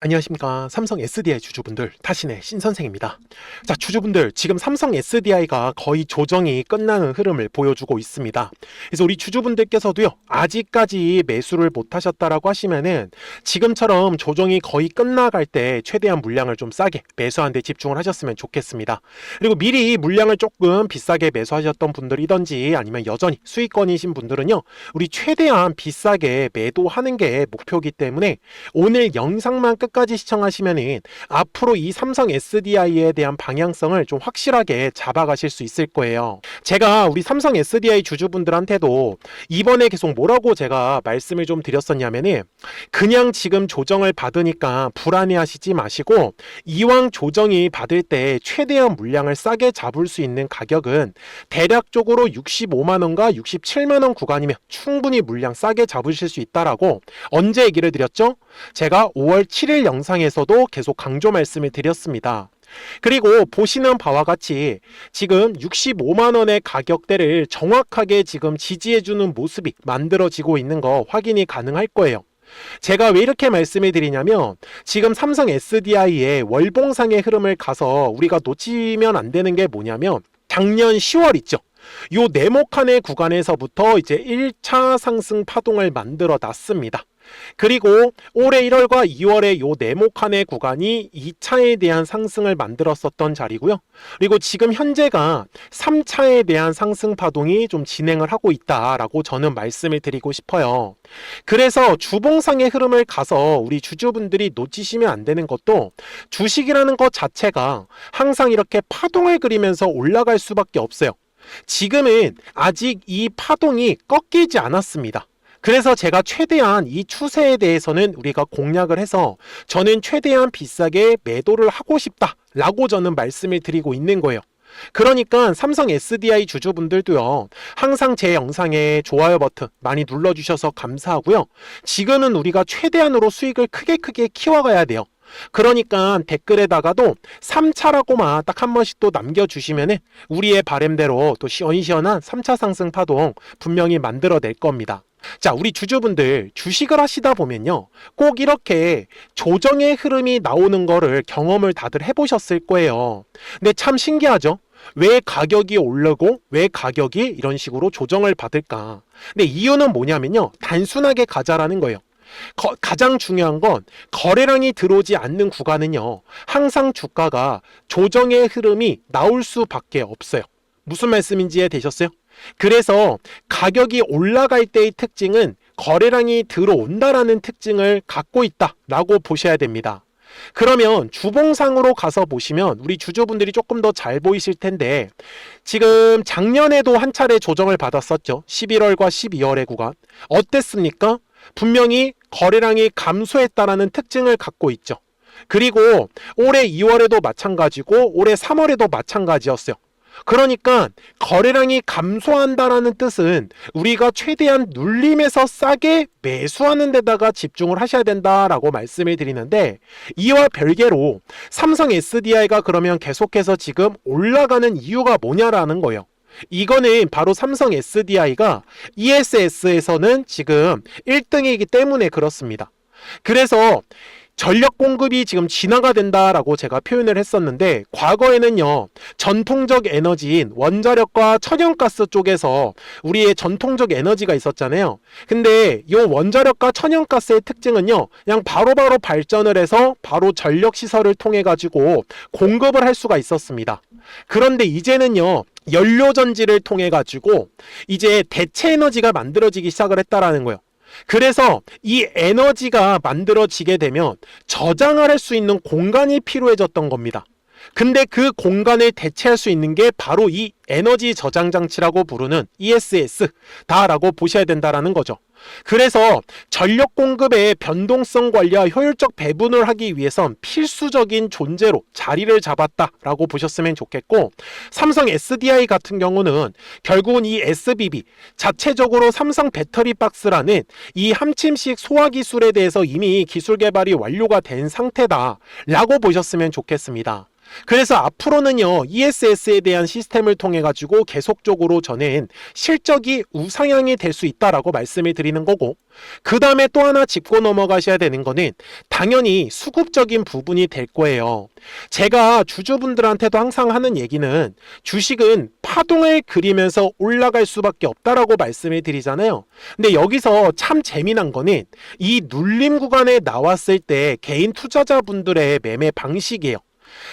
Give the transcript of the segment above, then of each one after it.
안녕하십니까. 삼성 SDI 주주분들, 타신의 신선생입니다. 자, 주주분들, 지금 삼성 SDI가 거의 조정이 끝나는 흐름을 보여주고 있습니다. 그래서 우리 주주분들께서도요, 아직까지 매수를 못 하셨다라고 하시면은 지금처럼 조정이 거의 끝나갈 때 최대한 물량을 좀 싸게 매수하는 데 집중을 하셨으면 좋겠습니다. 그리고 미리 물량을 조금 비싸게 매수하셨던 분들이든지 아니면 여전히 수익권이신 분들은요, 우리 최대한 비싸게 매도하는 게 목표이기 때문에 오늘 영상만 끝까지 시청하시면은 앞으로 이 삼성 SDI에 대한 방향성을 좀 확실하게 잡아가실 수 있을 거예요. 제가 우리 삼성 SDI 주주분들한테도 이번에 계속 뭐라고 제가 말씀을 좀 드렸었냐면은 그냥 지금 조정을 받으니까 불안해하시지 마시고 이왕 조정이 받을 때 최대한 물량을 싸게 잡을 수 있는 가격은 대략적으로 65만원과 67만원 구간이면 충분히 물량 싸게 잡으실 수 있다라고 언제 얘기를 드렸죠? 제가 5월 7일 영상에서도 계속 강조 말씀을 드렸습니다. 그리고 보시는 바와 같이 지금 65만원의 가격대를 정확하게 지금 지지해주는 모습이 만들어지고 있는 거 확인이 가능할 거예요. 제가 왜 이렇게 말씀을 드리냐면 지금 삼성 SDI의 월봉상의 흐름을 가서 우리가 놓치면 안 되는 게 뭐냐면 작년 10월 있죠. 요 네모칸의 구간에서부터 이제 1차 상승 파동을 만들어 놨습니다. 그리고 올해 1월과 2월에 요 네모칸의 구간이 2차에 대한 상승을 만들었었던 자리고요. 그리고 지금 현재가 3차에 대한 상승 파동이 좀 진행을 하고 있다라고 저는 말씀을 드리고 싶어요. 그래서 주봉상의 흐름을 가서 우리 주주분들이 놓치시면 안 되는 것도 주식이라는 것 자체가 항상 이렇게 파동을 그리면서 올라갈 수밖에 없어요. 지금은 아직 이 파동이 꺾이지 않았습니다. 그래서 제가 최대한 이 추세에 대해서는 우리가 공략을 해서 저는 최대한 비싸게 매도를 하고 싶다라고 저는 말씀을 드리고 있는 거예요. 그러니까 삼성 SDI 주주분들도요, 항상 제 영상에 좋아요 버튼 많이 눌러주셔서 감사하고요. 지금은 우리가 최대한으로 수익을 크게 키워가야 돼요. 그러니까 댓글에다가도 3차라고만 딱 한 번씩 또 남겨주시면은 우리의 바람대로 또 시원시원한 3차 상승 파동 분명히 만들어낼 겁니다. 자, 우리 주주분들 주식을 하시다 보면요, 꼭 이렇게 조정의 흐름이 나오는 거를 경험을 다들 해보셨을 거예요. 근데 참 신기하죠? 왜 가격이 오르고 왜 가격이 이런 식으로 조정을 받을까? 근데 이유는 뭐냐면요, 단순하게 가자라는 거예요. 가장 중요한 건 거래량이 들어오지 않는 구간은요, 항상 주가가 조정의 흐름이 나올 수밖에 없어요. 무슨 말씀인지 이해되셨어요? 그래서 가격이 올라갈 때의 특징은 거래량이 들어온다라는 특징을 갖고 있다라고 보셔야 됩니다. 그러면 주봉상으로 가서 보시면 우리 주주분들이 조금 더 잘 보이실 텐데, 지금 작년에도 한 차례 조정을 받았었죠. 11월과 12월의 구간 어땠습니까? 분명히 거래량이 감소했다라는 특징을 갖고 있죠. 그리고 올해 2월에도 마찬가지고 올해 3월에도 마찬가지였어요. 그러니까 거래량이 감소한다라는 뜻은 우리가 최대한 눌림에서 싸게 매수하는 데다가 집중을 하셔야 된다라고 말씀을 드리는데, 이와 별개로 삼성 SDI가 그러면 계속해서 지금 올라가는 이유가 뭐냐라는 거예요. 이거는 바로 삼성 SDI가 ESS에서는 지금 1등이기 때문에 그렇습니다. 그래서 전력 공급이 지금 진화가 된다라고 제가 표현을 했었는데, 과거에는요, 전통적 에너지인 원자력과 천연가스 쪽에서 우리의 전통적 에너지가 있었잖아요. 근데 이 원자력과 천연가스의 특징은요, 그냥 바로바로 발전을 해서 바로 전력 시설을 통해 가지고 공급을 할 수가 있었습니다. 그런데 이제는요, 연료전지를 통해 가지고 이제 대체 에너지가 만들어지기 시작을 했다라는 거예요. 그래서 이 에너지가 만들어지게 되면 저장을 할 수 있는 공간이 필요해졌던 겁니다. 근데 그 공간을 대체할 수 있는 게 바로 이 에너지 저장 장치라고 부르는 ESS다라고 보셔야 된다라는 거죠. 그래서 전력 공급의 변동성 관리와 효율적 배분을 하기 위해선 필수적인 존재로 자리를 잡았다라고 보셨으면 좋겠고, 삼성 SDI 같은 경우는 결국은 이 SBB 자체적으로 삼성 배터리 박스라는 이 함침식 소화 기술에 대해서 이미 기술 개발이 완료가 된 상태다라고 보셨으면 좋겠습니다. 그래서 앞으로는요, ESS에 대한 시스템을 통해 가지고 계속적으로 저는 실적이 우상향이 될 수 있다라고 말씀을 드리는 거고, 그 다음에 또 하나 짚고 넘어가셔야 되는 거는 당연히 수급적인 부분이 될 거예요. 제가 주주분들한테도 항상 하는 얘기는 주식은 파동을 그리면서 올라갈 수밖에 없다라고 말씀을 드리잖아요. 근데 여기서 참 재미난 거는 이 눌림 구간에 나왔을 때 개인 투자자분들의 매매 방식이에요.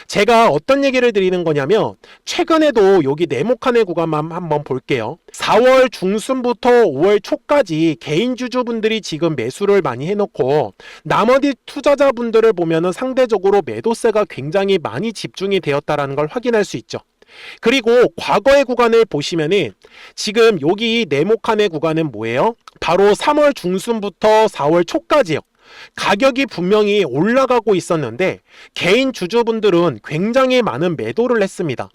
제가 어떤 얘기를 드리는 거냐면 최근에도 여기 네모칸의 구간만 한번 볼게요. 4월 중순부터 5월 초까지 개인 주주분들이 지금 매수를 많이 해놓고 나머지 투자자분들을 보면은 상대적으로 매도세가 굉장히 많이 집중이 되었다는 걸 확인할 수 있죠. 그리고 과거의 구간을 보시면은 지금 여기 네모칸의 구간은 뭐예요? 바로 3월 중순부터 4월 초까지요. 가격이 분명히 올라가고 있었는데 개인 주주분들은 굉장히 많은 매도를 했습니다.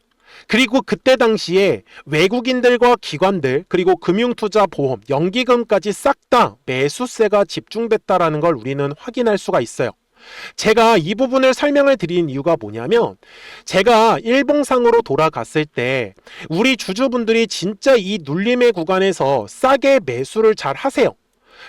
그리고 그때 당시에 외국인들과 기관들, 그리고 금융투자보험, 연기금까지 싹 다 매수세가 집중됐다는 걸 우리는 확인할 수가 있어요. 제가 이 부분을 설명을 드린 이유가 뭐냐면 제가 일봉상으로 돌아갔을 때 우리 주주분들이 진짜 이 눌림의 구간에서 싸게 매수를 잘 하세요.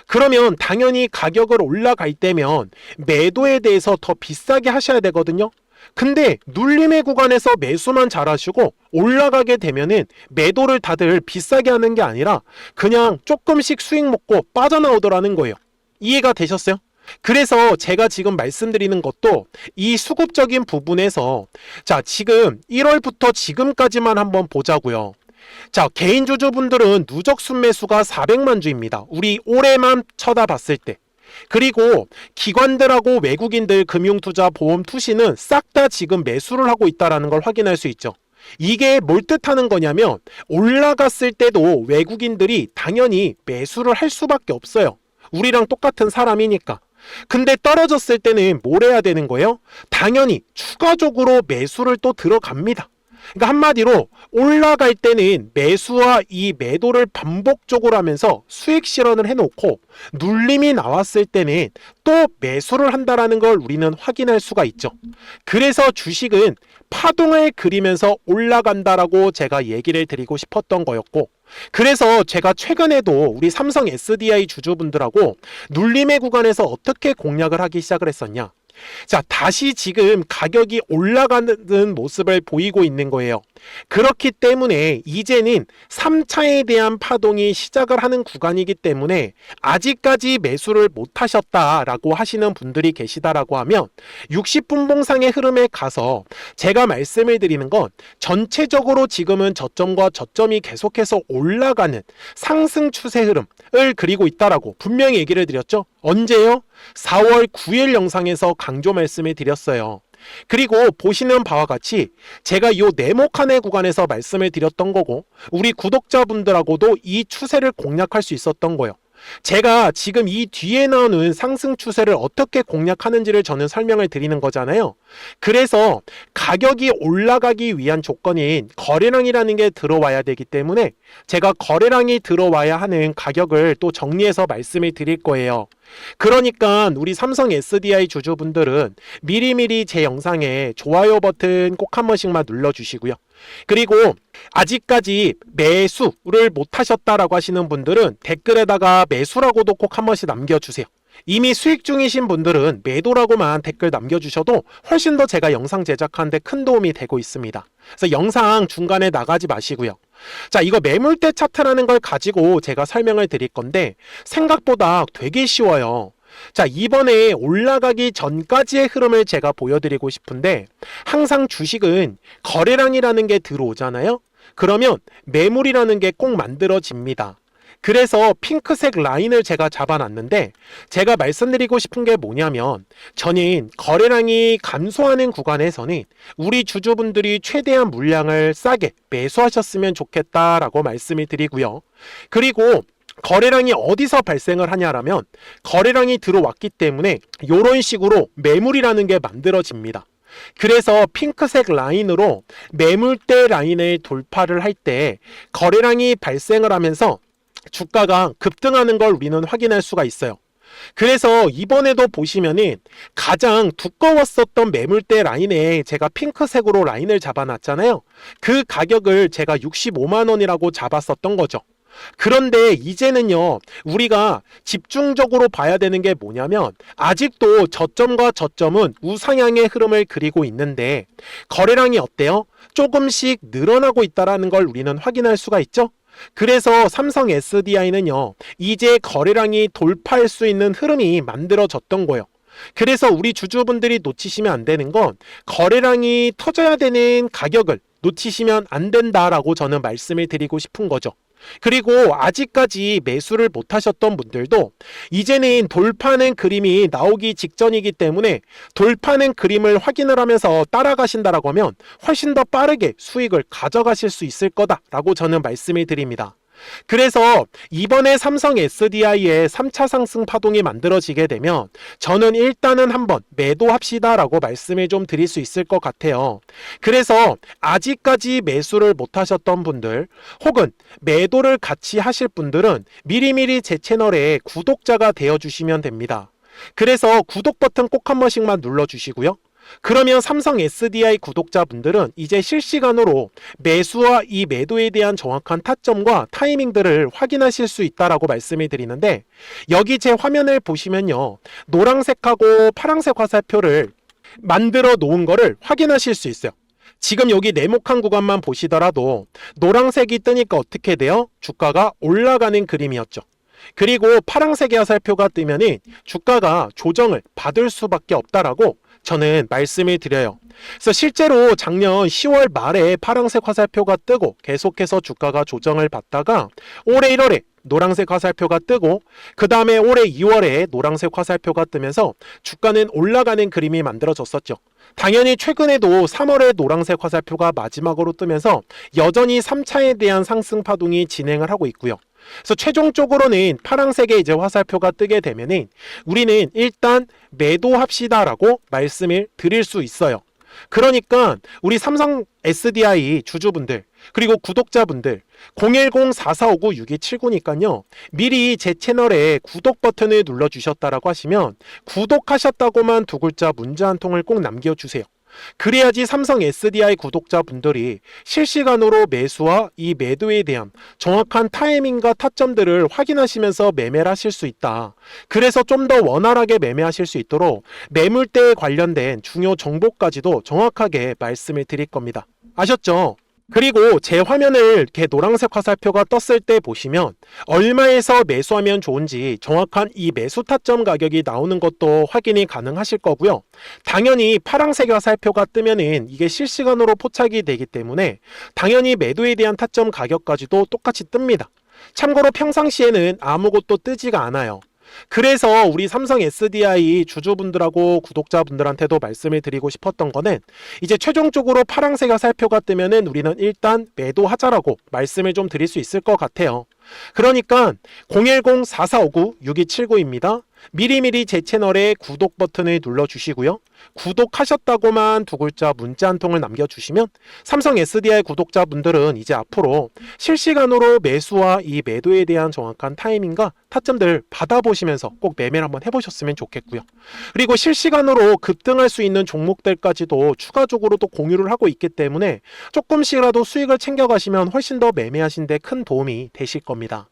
그러면 당연히 가격을 올라갈 때면 매도에 대해서 더 비싸게 하셔야 되거든요. 근데 눌림의 구간에서 매수만 잘하시고 올라가게 되면은 매도를 다들 비싸게 하는 게 아니라 그냥 조금씩 수익 먹고 빠져나오더라는 거예요. 이해가 되셨어요? 그래서 제가 지금 말씀드리는 것도 이 수급적인 부분에서 자, 지금 1월부터 지금까지만 한번 보자고요. 자, 개인 주주분들은 누적 순매수가 400만 주입니다. 우리 올해만 쳐다봤을 때. 그리고 기관들하고 외국인들, 금융투자, 보험, 투시는 싹 다 지금 매수를 하고 있다는 걸 확인할 수 있죠. 이게 뭘 뜻하는 거냐면 올라갔을 때도 외국인들이 당연히 매수를 할 수밖에 없어요. 우리랑 똑같은 사람이니까. 근데 떨어졌을 때는 뭘 해야 되는 거예요? 당연히 추가적으로 매수를 또 들어갑니다. 그러니까 한마디로 올라갈 때는 매수와 이 매도를 반복적으로 하면서 수익 실현을 해놓고 눌림이 나왔을 때는 또 매수를 한다는 걸 우리는 확인할 수가 있죠. 그래서 주식은 파동을 그리면서 올라간다라고 제가 얘기를 드리고 싶었던 거였고, 그래서 제가 최근에도 우리 삼성 SDI 주주분들하고 눌림의 구간에서 어떻게 공략을 하기 시작을 했었냐. 자, 다시 지금 가격이 올라가는 모습을 보이고 있는 거예요. 그렇기 때문에 이제는 3차에 대한 파동이 시작을 하는 구간이기 때문에 아직까지 매수를 못 하셨다라고 하시는 분들이 계시다라고 하면 60분봉상의 흐름에 가서 제가 말씀을 드리는 건 전체적으로 지금은 저점과 저점이 계속해서 올라가는 상승 추세 흐름을 그리고 있다라고 분명히 얘기를 드렸죠. 언제요? 4월 9일 영상에서 강조 말씀을 드렸어요. 그리고 보시는 바와 같이 제가 이 네모칸의 구간에서 말씀을 드렸던 거고 우리 구독자분들하고도 이 추세를 공략할 수 있었던 거예요. 제가 지금 이 뒤에 나오는 상승 추세를 어떻게 공략하는지를 저는 설명을 드리는 거잖아요. 그래서 가격이 올라가기 위한 조건인 거래량이라는 게 들어와야 되기 때문에 제가 거래량이 들어와야 하는 가격을 또 정리해서 말씀을 드릴 거예요. 그러니까 우리 삼성 SDI 주주분들은 미리미리 제 영상에 좋아요 버튼 꼭 한 번씩만 눌러주시고요. 그리고 아직까지 매수를 못 하셨다라고 하시는 분들은 댓글에다가 매수라고도 꼭 한 번씩 남겨주세요. 이미 수익 중이신 분들은 매도라고만 댓글 남겨주셔도 훨씬 더 제가 영상 제작하는데 큰 도움이 되고 있습니다. 그래서 영상 중간에 나가지 마시고요. 자, 이거 매물대 차트라는 걸 가지고 제가 설명을 드릴 건데 생각보다 되게 쉬워요. 자, 이번에 올라가기 전까지의 흐름을 제가 보여드리고 싶은데 항상 주식은 거래량이라는 게 들어오잖아요. 그러면 매물이라는 게 꼭 만들어집니다. 그래서 핑크색 라인을 제가 잡아놨는데 제가 말씀드리고 싶은 게 뭐냐면 저는 거래량이 감소하는 구간에서는 우리 주주분들이 최대한 물량을 싸게 매수하셨으면 좋겠다라고 말씀을 드리고요. 그리고 거래량이 어디서 발생을 하냐라면 거래량이 들어왔기 때문에 이런 식으로 매물이라는 게 만들어집니다. 그래서 핑크색 라인으로 매물대 라인을 돌파를 할 때 거래량이 발생을 하면서 주가가 급등하는 걸 우리는 확인할 수가 있어요. 그래서 이번에도 보시면은 가장 두꺼웠었던 매물대 라인에 제가 핑크색으로 라인을 잡아놨잖아요. 그 가격을 제가 65만 원이라고 잡았었던 거죠. 그런데 이제는요, 우리가 집중적으로 봐야 되는 게 뭐냐면, 아직도 저점과 저점은 우상향의 흐름을 그리고 있는데, 거래량이 어때요? 조금씩 늘어나고 있다는 걸 우리는 확인할 수가 있죠? 그래서 삼성 SDI는요, 이제 거래량이 돌파할 수 있는 흐름이 만들어졌던 거예요. 그래서 우리 주주분들이 놓치시면 안 되는 건, 거래량이 터져야 되는 가격을 놓치시면 안 된다라고 저는 말씀을 드리고 싶은 거죠. 그리고 아직까지 매수를 못 하셨던 분들도 이제는 돌파하는 그림이 나오기 직전이기 때문에 돌파하는 그림을 확인을 하면서 따라가신다라고 하면 훨씬 더 빠르게 수익을 가져가실 수 있을 거다라고 저는 말씀을 드립니다. 그래서 이번에 삼성 SDI의 3차 상승 파동이 만들어지게 되면 저는 일단은 한번 매도합시다 라고 말씀을 좀 드릴 수 있을 것 같아요. 그래서 아직까지 매수를 못 하셨던 분들 혹은 매도를 같이 하실 분들은 미리미리 제 채널에 구독자가 되어 주시면 됩니다. 그래서 구독 버튼 꼭 한 번씩만 눌러 주시고요. 그러면 삼성 SDI 구독자분들은 이제 실시간으로 매수와 이 매도에 대한 정확한 타점과 타이밍들을 확인하실 수 있다라고 말씀을 드리는데, 여기 제 화면을 보시면요, 노란색하고 파란색 화살표를 만들어 놓은 거를 확인하실 수 있어요. 지금 여기 네모칸 구간만 보시더라도 노란색이 뜨니까 어떻게 돼요? 주가가 올라가는 그림이었죠. 그리고 파란색의 화살표가 뜨면은 주가가 조정을 받을 수밖에 없다라고 저는 말씀을 드려요. 그래서 실제로 작년 10월 말에 파란색 화살표가 뜨고 계속해서 주가가 조정을 받다가 올해 1월에 노란색 화살표가 뜨고 그 다음에 올해 2월에 노란색 화살표가 뜨면서 주가는 올라가는 그림이 만들어졌었죠. 당연히 최근에도 3월에 노란색 화살표가 마지막으로 뜨면서 여전히 3차에 대한 상승 파동이 진행을 하고 있고요. 그래서 최종적으로는 파란색의 이제 화살표가 뜨게 되면은 우리는 일단 매도합시다라고 말씀을 드릴 수 있어요. 그러니까 우리 삼성 SDI 주주분들 그리고 구독자분들 010-4459-6279니까요. 미리 제 채널에 구독 버튼을 눌러주셨다라고 하시면 구독하셨다고만 두 글자 문자 한 통을 꼭 남겨주세요. 그래야지 삼성 SDI 구독자분들이 실시간으로 매수와 이 매도에 대한 정확한 타이밍과 타점들을 확인하시면서 매매를 하실 수 있다. 그래서 좀 더 원활하게 매매하실 수 있도록 매물대에 관련된 중요 정보까지도 정확하게 말씀을 드릴 겁니다. 아셨죠? 그리고 제 화면을 이렇게 노란색 화살표가 떴을 때 보시면 얼마에서 매수하면 좋은지 정확한 이 매수 타점 가격이 나오는 것도 확인이 가능하실 거고요. 당연히 파란색 화살표가 뜨면은 이게 실시간으로 포착이 되기 때문에 당연히 매도에 대한 타점 가격까지도 똑같이 뜹니다. 참고로 평상시에는 아무것도 뜨지가 않아요. 그래서 우리 삼성 SDI 주주분들하고 구독자분들한테도 말씀을 드리고 싶었던 거는 이제 최종적으로 파란색 화살표가 뜨면은 우리는 일단 매도하자라고 말씀을 좀 드릴 수 있을 것 같아요. 그러니까 010-4459-6279입니다. 미리미리 제 채널에 구독 버튼을 눌러주시고요. 구독하셨다고만 두 글자 문자 한 통을 남겨주시면 삼성 SDI 구독자분들은 이제 앞으로 실시간으로 매수와 이 매도에 대한 정확한 타이밍과 타점들 받아보시면서 꼭 매매를 한번 해보셨으면 좋겠고요. 그리고 실시간으로 급등할 수 있는 종목들까지도 추가적으로 또 공유를 하고 있기 때문에 조금씩이라도 수익을 챙겨가시면 훨씬 더 매매하신 데 큰 도움이 되실 겁니다.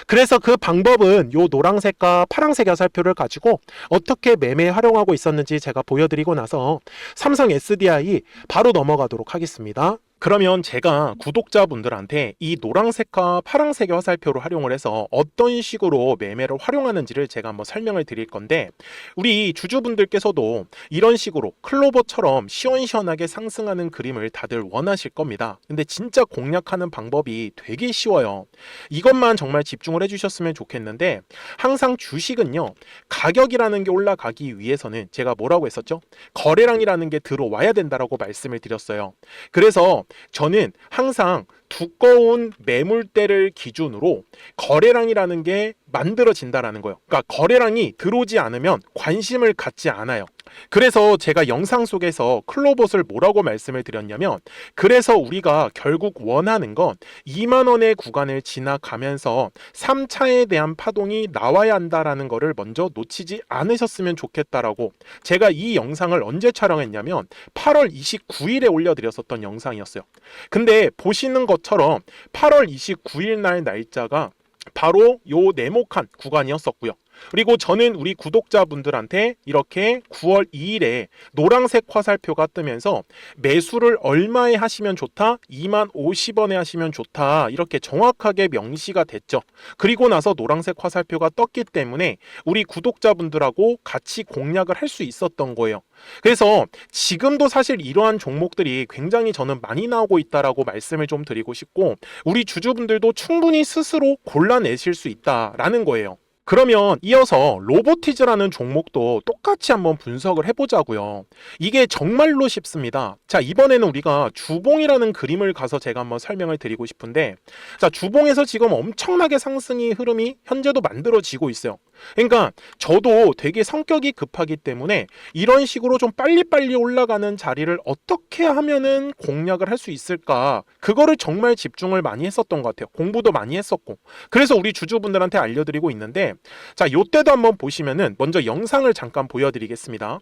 그래서 그 방법은 요 노란색과 파란색 화살표를 가지고 어떻게 매매 활용하고 있었는지 제가 보여드리고 나서 삼성 SDI 바로 넘어가도록 하겠습니다. 그러면 제가 구독자분들한테 이 노란색과 파란색의 화살표를 활용을 해서 어떤 식으로 매매를 활용하는지를 제가 한번 설명을 드릴 건데, 우리 주주분들께서도 이런 식으로 클로버처럼 시원시원하게 상승하는 그림을 다들 원하실 겁니다. 근데 진짜 공략하는 방법이 되게 쉬워요. 이것만 정말 집중을 해주셨으면 좋겠는데, 항상 주식은요, 가격이라는 게 올라가기 위해서는 제가 뭐라고 했었죠? 거래량이라는 게 들어와야 된다라고 말씀을 드렸어요. 그래서 저는 항상 두꺼운 매물대를 기준으로 거래량이라는 게 만들어진다라는 거예요. 그러니까 거래량이 들어오지 않으면 관심을 갖지 않아요. 그래서 제가 영상 속에서 클로봇을 뭐라고 말씀을 드렸냐면, 그래서 우리가 결국 원하는 건 2만 원의 구간을 지나가면서 3차에 대한 파동이 나와야 한다라는 거를 먼저 놓치지 않으셨으면 좋겠다라고, 제가 이 영상을 언제 촬영했냐면 8월 29일에 올려드렸었던 영상이었어요. 근데 보시는 것처럼 8월 29일 날 날짜가 바로 요 네모칸 구간이었었고요. 그리고 저는 우리 구독자분들한테 이렇게 9월 2일에 노란색 화살표가 뜨면서 매수를 얼마에 하시면 좋다? 2만 50원에 하시면 좋다. 이렇게 정확하게 명시가 됐죠. 그리고 나서 노란색 화살표가 떴기 때문에 우리 구독자분들하고 같이 공략을 할 수 있었던 거예요. 그래서 지금도 사실 이러한 종목들이 굉장히 저는 많이 나오고 있다라고 말씀을 좀 드리고 싶고, 우리 주주분들도 충분히 스스로 골라내실 수 있다라는 거예요. 그러면 이어서 로보티즈라는 종목도 똑같이 한번 분석을 해보자고요. 이게 정말로 쉽습니다. 자, 이번에는 우리가 주봉이라는 그림을 가서 제가 한번 설명을 드리고 싶은데, 자, 주봉에서 지금 엄청나게 상승의 흐름이 현재도 만들어지고 있어요. 그러니까 저도 되게 성격이 급하기 때문에 이런 식으로 좀 빨리빨리 올라가는 자리를 어떻게 하면은 공략을 할 수 있을까, 그거를 정말 집중을 많이 했었던 것 같아요. 공부도 많이 했었고. 그래서 우리 주주분들한테 알려드리고 있는데, 자, 요때도 한번 보시면은 먼저 영상을 잠깐 보여드리겠습니다.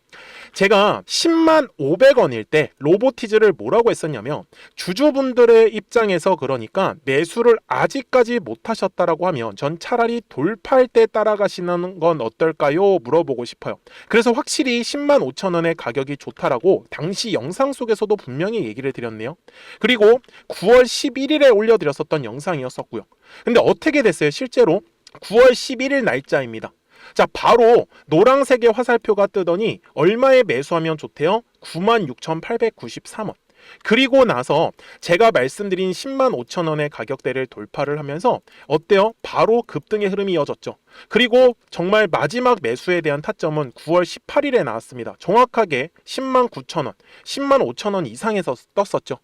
제가 10만 500원일 때 로보티즈를 뭐라고 했었냐면, 주주분들의 입장에서 그러니까 매수를 아직까지 못 하셨다라고 하면 전 차라리 돌파할 때 따라가시는 건 어떨까요? 물어보고 싶어요. 그래서 확실히 10만 5천 원의 가격이 좋다라고 당시 영상 속에서도 분명히 얘기를 드렸네요. 그리고 9월 11일에 올려드렸었던 영상이었었고요. 근데 어떻게 됐어요? 실제로 9월 11일 날짜입니다. 자, 바로 노란색의 화살표가 뜨더니 얼마에 매수하면 좋대요? 96,893원. 그리고 나서 제가 말씀드린 10만 5천 원의 가격대를 돌파를 하면서 어때요? 바로 급등의 흐름이 이어졌죠. 그리고 정말 마지막 매수에 대한 타점은 9월 18일에 나왔습니다. 정확하게 10만 9천 원, 10만 5천 원 이상에서 떴었죠.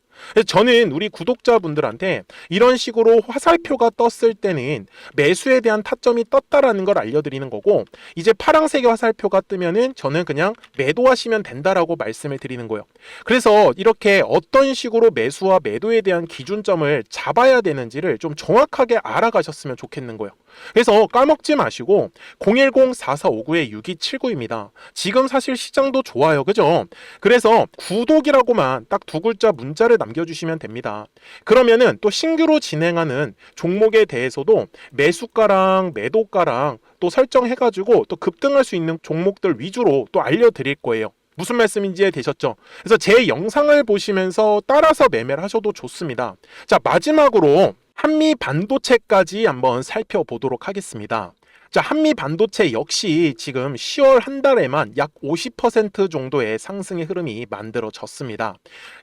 저는 우리 구독자분들한테 이런 식으로 화살표가 떴을 때는 매수에 대한 타점이 떴다라는 걸 알려드리는 거고, 이제 파란색의 화살표가 뜨면은 저는 그냥 매도하시면 된다라고 말씀을 드리는 거예요. 그래서 이렇게 어떤 식으로 매수와 매도에 대한 기준점을 잡아야 되는지를 좀 정확하게 알아가셨으면 좋겠는 거예요. 그래서 까먹지 마시고 010-4459-6279입니다. 지금 사실 시장도 좋아요, 그죠? 그래서 구독이라고만 딱 두 글자 문자를 남겨주시면 됩니다. 그러면은 또 신규로 진행하는 종목에 대해서도 매수가랑 매도가랑 또 설정해가지고 또 급등할 수 있는 종목들 위주로 또 알려드릴 거예요. 무슨 말씀인지 되셨죠? 그래서 제 영상을 보시면서 따라서 매매를 하셔도 좋습니다. 자, 마지막으로 한미 반도체까지 한번 살펴보도록 하겠습니다. 자, 한미 반도체 역시 지금 10월 한 달에만 약 50% 정도의 상승의 흐름이 만들어졌습니다.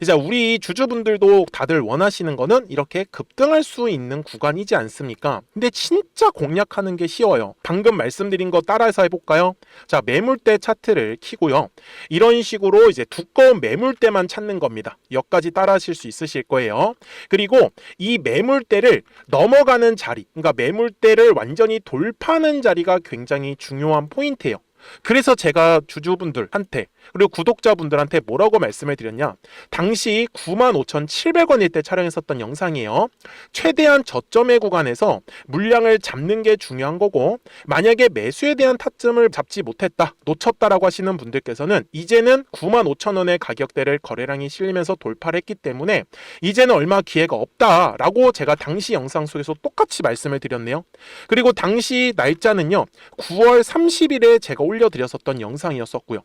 이제 우리 주주분들도 다들 원하시는 거는 이렇게 급등할 수 있는 구간이지 않습니까? 근데 진짜 공략하는 게 쉬워요. 방금 말씀드린 거 따라서 해볼까요? 자, 매물대 차트를 키고요. 이런 식으로 이제 두꺼운 매물대만 찾는 겁니다. 여기까지 따라 하실 수 있으실 거예요. 그리고 이 매물대를 넘어가는 자리, 그러니까 매물대를 완전히 돌파하는 자리가 굉장히 중요한 포인트예요. 그래서 제가 주주분들한테 그리고 구독자분들한테 뭐라고 말씀을 드렸냐, 당시 95,700원일 때 촬영했었던 영상이에요. 최대한 저점의 구간에서 물량을 잡는 게 중요한 거고, 만약에 매수에 대한 타점을 잡지 못했다, 놓쳤다라고 하시는 분들께서는 이제는 95,000원의 가격대를 거래량이 실리면서 돌파를 했기 때문에 이제는 얼마 기회가 없다라고 제가 당시 영상 속에서 똑같이 말씀을 드렸네요. 그리고 당시 날짜는요, 9월 30일에 제가 올려드렸었던 영상이었었고요.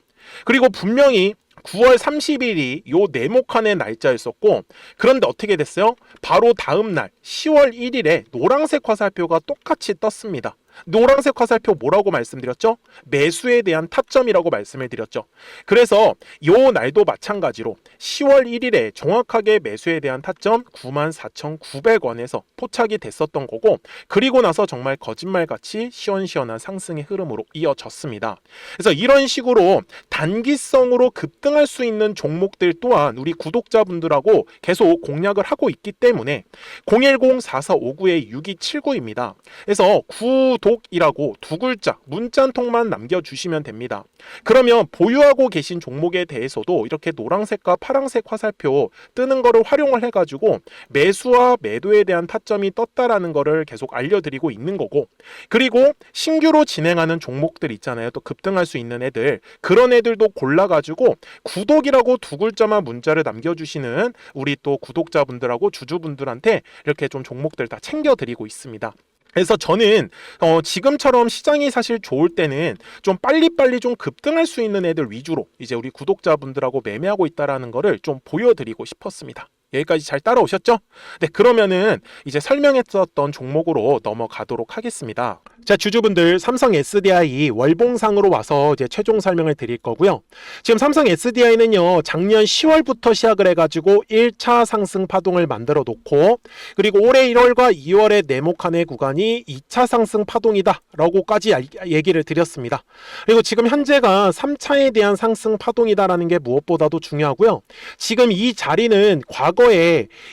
그리고 분명히 9월 30일이 요 네모칸의 날짜였었고, 그런데 어떻게 됐어요? 바로 다음 날 10월 1일에 노란색 화살표가 똑같이 떴습니다. 노란색 화살표 뭐라고 말씀드렸죠? 매수에 대한 타점이라고 말씀을 드렸죠. 그래서 요 날도 마찬가지로 10월 1일에 정확하게 매수에 대한 타점 94,900원에서 포착이 됐었던 거고, 그리고 나서 정말 거짓말같이 시원시원한 상승의 흐름으로 이어졌습니다. 그래서 이런 식으로 단기성으로 급등할 수 있는 종목들 또한 우리 구독자분들하고 계속 공략을 하고 있기 때문에 010-4459-6279입니다. 그래서 구독이라고 두 글자 문자 한 통만 남겨주시면 됩니다. 그러면 보유하고 계신 종목에 대해서도 이렇게 노란색과 파란색 화살표 뜨는 거를 활용을 해가지고 매수와 매도에 대한 타점이 떴다라는 거를 계속 알려드리고 있는 거고, 그리고 신규로 진행하는 종목들 있잖아요. 또 급등할 수 있는 애들, 그런 애들도 골라가지고 구독이라고 두 글자만 문자를 남겨주시는 우리 또 구독자분들하고 주주분들한테 이렇게 좀 종목들 다 챙겨드리고 있습니다. 그래서 저는 지금처럼 시장이 사실 좋을 때는 좀 빨리빨리 좀 급등할 수 있는 애들 위주로 이제 우리 구독자분들하고 매매하고 있다라는 거를 좀 보여드리고 싶었습니다. 여기까지 잘 따라오셨죠? 네, 그러면은 이제 설명했었던 종목으로 넘어가도록 하겠습니다. 자, 주주분들, 삼성 SDI 월봉상으로 와서 이제 최종 설명을 드릴 거고요. 지금 삼성 SDI는요, 작년 10월부터 시작을 해가지고 1차 상승 파동을 만들어 놓고, 그리고 올해 1월과 2월에 네모칸의 구간이 2차 상승 파동이다 라고까지 얘기를 드렸습니다. 그리고 지금 현재가 3차에 대한 상승 파동이다라는 게 무엇보다도 중요하고요. 지금 이 자리는 과거에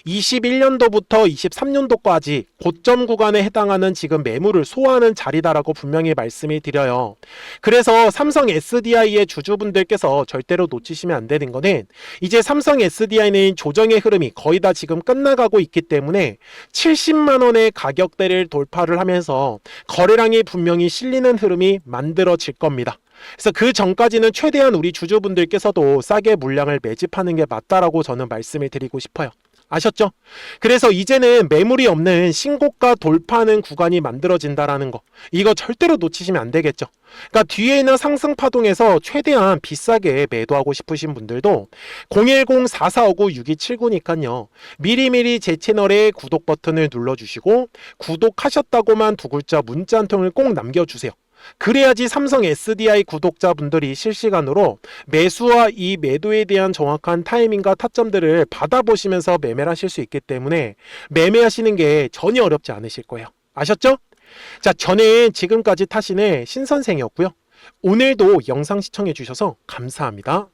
21년도부터 23년도까지 고점 구간에 해당하는 지금 매물을 소화하는 자리다라고 분명히 말씀을 드려요. 그래서 삼성 SDI의 주주분들께서 절대로 놓치시면 안 되는 거는, 이제 삼성 SDI는 조정의 흐름이 거의 다 지금 끝나가고 있기 때문에 70만 원의 가격대를 돌파를 하면서 거래량이 분명히 실리는 흐름이 만들어질 겁니다. 그래서 그 전까지는 최대한 우리 주주분들께서도 싸게 물량을 매집하는 게 맞다라고 저는 말씀을 드리고 싶어요. 아셨죠? 그래서 이제는 매물이 없는 신고가 돌파하는 구간이 만들어진다라는 거, 이거 절대로 놓치시면 안 되겠죠. 그러니까 뒤에 있는 상승 파동에서 최대한 비싸게 매도하고 싶으신 분들도 010-4459-6279니까요. 미리미리 제 채널에 구독 버튼을 눌러주시고 구독하셨다고만 두 글자 문자 한 통을 꼭 남겨주세요. 그래야지 삼성 SDI 구독자분들이 실시간으로 매수와 이 매도에 대한 정확한 타이밍과 타점들을 받아보시면서 매매를 하실 수 있기 때문에 매매하시는 게 전혀 어렵지 않으실 거예요. 아셨죠? 자, 저는 지금까지 타신의 신선생이었고요. 오늘도 영상 시청해 주셔서 감사합니다.